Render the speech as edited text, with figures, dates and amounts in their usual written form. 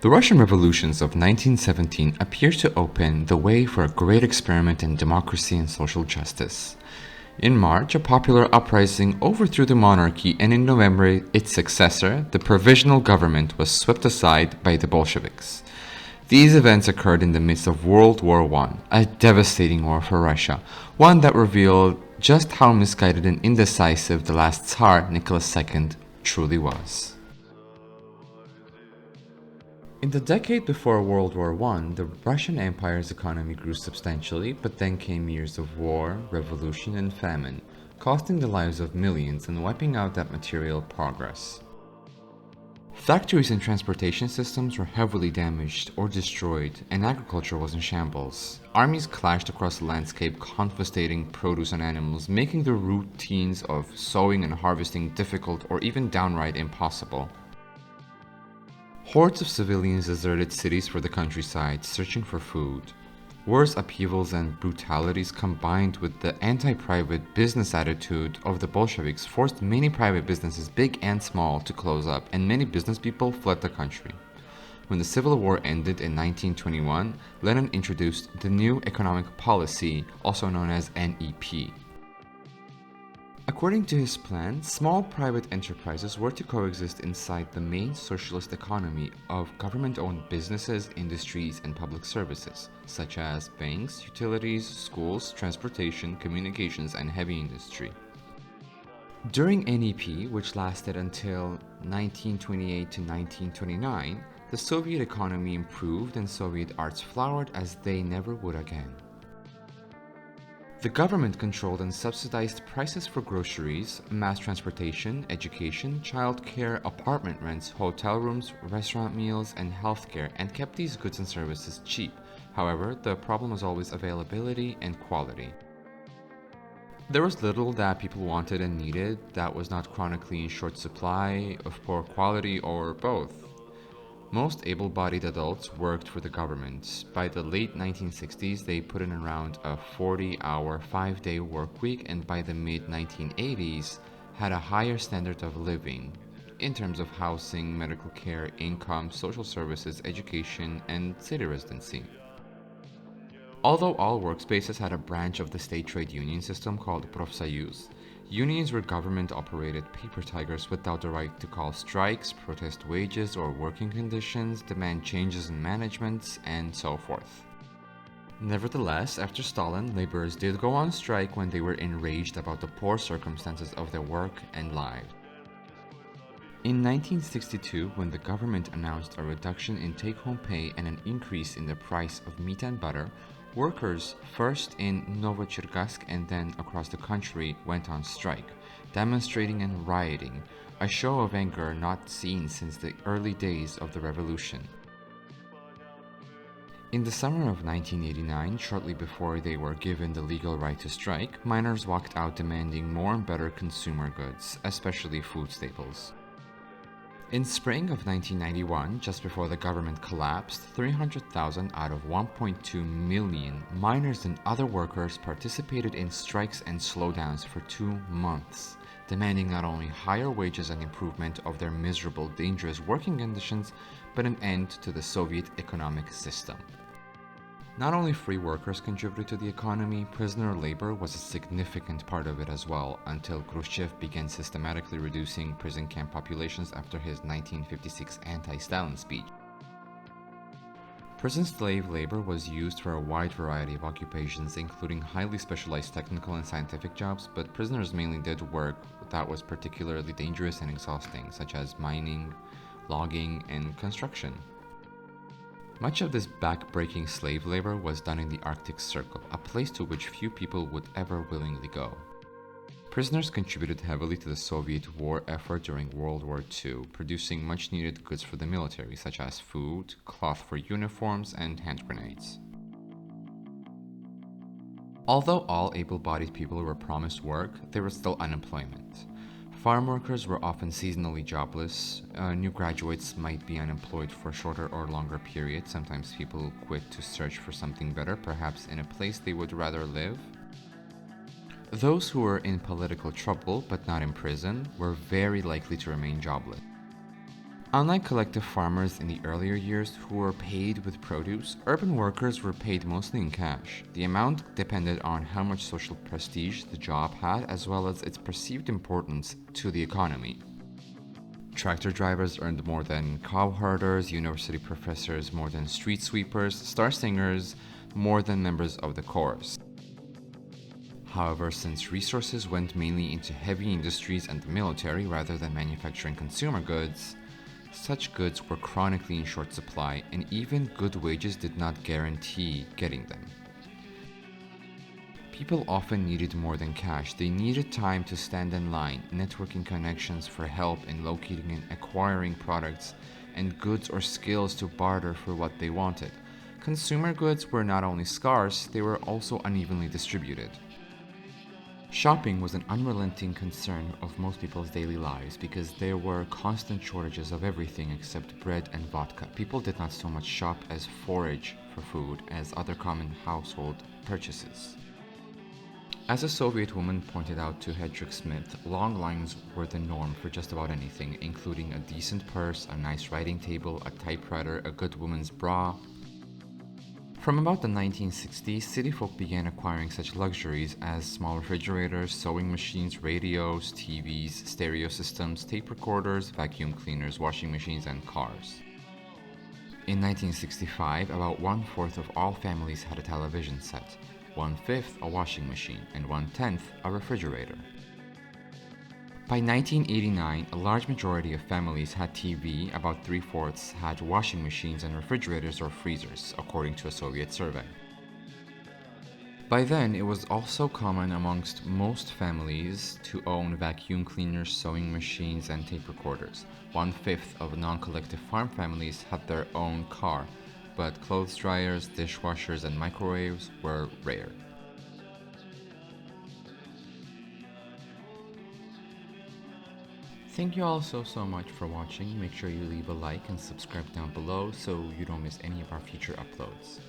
The Russian revolutions of 1917 appear to open the way for a great experiment in democracy and social justice. In March, a popular uprising overthrew the monarchy, and in November, its successor, the provisional government, was swept aside by the Bolsheviks. These events occurred in the midst of World War I, a devastating war for Russia, one that revealed just how misguided and indecisive the last Tsar, Nicholas II, truly was. In the decade before World War I, the Russian Empire's economy grew substantially, but then came years of war, revolution, and famine, costing the lives of millions and wiping out that material progress. Factories and transportation systems were heavily damaged or destroyed, and agriculture was in shambles. Armies clashed across the landscape, confiscating produce and animals, making the routines of sowing and harvesting difficult or even downright impossible. Hordes of civilians deserted cities for the countryside, searching for food. Wars, upheavals, and brutalities combined with the anti-private business attitude of the Bolsheviks forced many private businesses, big and small, to close up, and many business people fled the country. When the Civil War ended in 1921, Lenin introduced the new economic policy, also known as NEP. According to his plan, small private enterprises were to coexist inside the main socialist economy of government-owned businesses, industries, and public services, such as banks, utilities, schools, transportation, communications, and heavy industry. During NEP, which lasted until 1928 to 1929, the Soviet economy improved and Soviet arts flowered as they never would again. The government controlled and subsidized prices for groceries, mass transportation, education, childcare, apartment rents, hotel rooms, restaurant meals, and healthcare, and kept these goods and services cheap. However, the problem was always availability and quality. There was little that people wanted and needed that was not chronically in short supply, of poor quality, or both. Most able-bodied adults worked for the government. By the late 1960s, they put in around a 40-hour, 5-day work week, and by the mid-1980s, had a higher standard of living in terms of housing, medical care, income, social services, education, and city residency. Although all workspaces had a branch of the state trade union system called Profsayuz, unions were government-operated paper tigers without the right to call strikes, protest wages or working conditions, demand changes in management, and so forth. Nevertheless, after Stalin, laborers did go on strike when they were enraged about the poor circumstances of their work and lives. In 1962, when the government announced a reduction in take-home pay and an increase in the price of meat and butter, workers, first in Novocherkassk and then across the country, went on strike, demonstrating and rioting, a show of anger not seen since the early days of the revolution. In the summer of 1989, shortly before they were given the legal right to strike, miners walked out demanding more and better consumer goods, especially food staples. In spring of 1991, just before the government collapsed, 300,000 out of 1.2 million miners and other workers participated in strikes and slowdowns for 2 months, demanding not only higher wages and improvement of their miserable, dangerous working conditions, but an end to the Soviet economic system. Not only free workers contributed to the economy, prisoner labor was a significant part of it as well, until Khrushchev began systematically reducing prison camp populations after his 1956 anti-Stalin speech. Prison slave labor was used for a wide variety of occupations, including highly specialized technical and scientific jobs, but prisoners mainly did work that was particularly dangerous and exhausting, such as mining, logging, and construction. Much of this back-breaking slave labor was done in the Arctic Circle, a place to which few people would ever willingly go. Prisoners contributed heavily to the Soviet war effort during World War II, producing much-needed goods for the military, such as food, cloth for uniforms, and hand grenades. Although all able-bodied people were promised work, there was still unemployment. Farm workers were often seasonally jobless. New graduates might be unemployed for a shorter or longer period. Sometimes people quit to search for something better, perhaps in a place they would rather live. Those who were in political trouble but not in prison were very likely to remain jobless. Unlike collective farmers in the earlier years who were paid with produce, urban workers were paid mostly in cash. The amount depended on how much social prestige the job had as well as its perceived importance to the economy. Tractor drivers earned more than cow herders, university professors more than street sweepers, star singers more than members of the chorus. However, since resources went mainly into heavy industries and the military rather than manufacturing consumer goods, such goods were chronically in short supply, and even good wages did not guarantee getting them. People often needed more than cash. They needed time to stand in line, networking connections for help in locating and acquiring products, and goods or skills to barter for what they wanted. Consumer goods were not only scarce, they were also unevenly distributed. Shopping was an unrelenting concern of most people's daily lives because there were constant shortages of everything except bread and vodka. People did not so much shop as forage for food as other common household purchases. As a Soviet woman pointed out to Hedrick Smith, long lines were the norm for just about anything, including a decent purse, a nice writing table, a typewriter, a good woman's bra. From about the 1960s, city folk began acquiring such luxuries as small refrigerators, sewing machines, radios, TVs, stereo systems, tape recorders, vacuum cleaners, washing machines, and cars. In 1965, about 1/4 of all families had a television set, 1/5 a washing machine, and 1/10 a refrigerator. By 1989, a large majority of families had TV, about 3/4 had washing machines and refrigerators or freezers, according to a Soviet survey. By then, it was also common amongst most families to own vacuum cleaners, sewing machines, and tape recorders. 1/5 of non-collective farm families had their own car, but clothes dryers, dishwashers, and microwaves were rare. Thank you all so much for watching. Make sure you leave a like and subscribe down below so you don't miss any of our future uploads.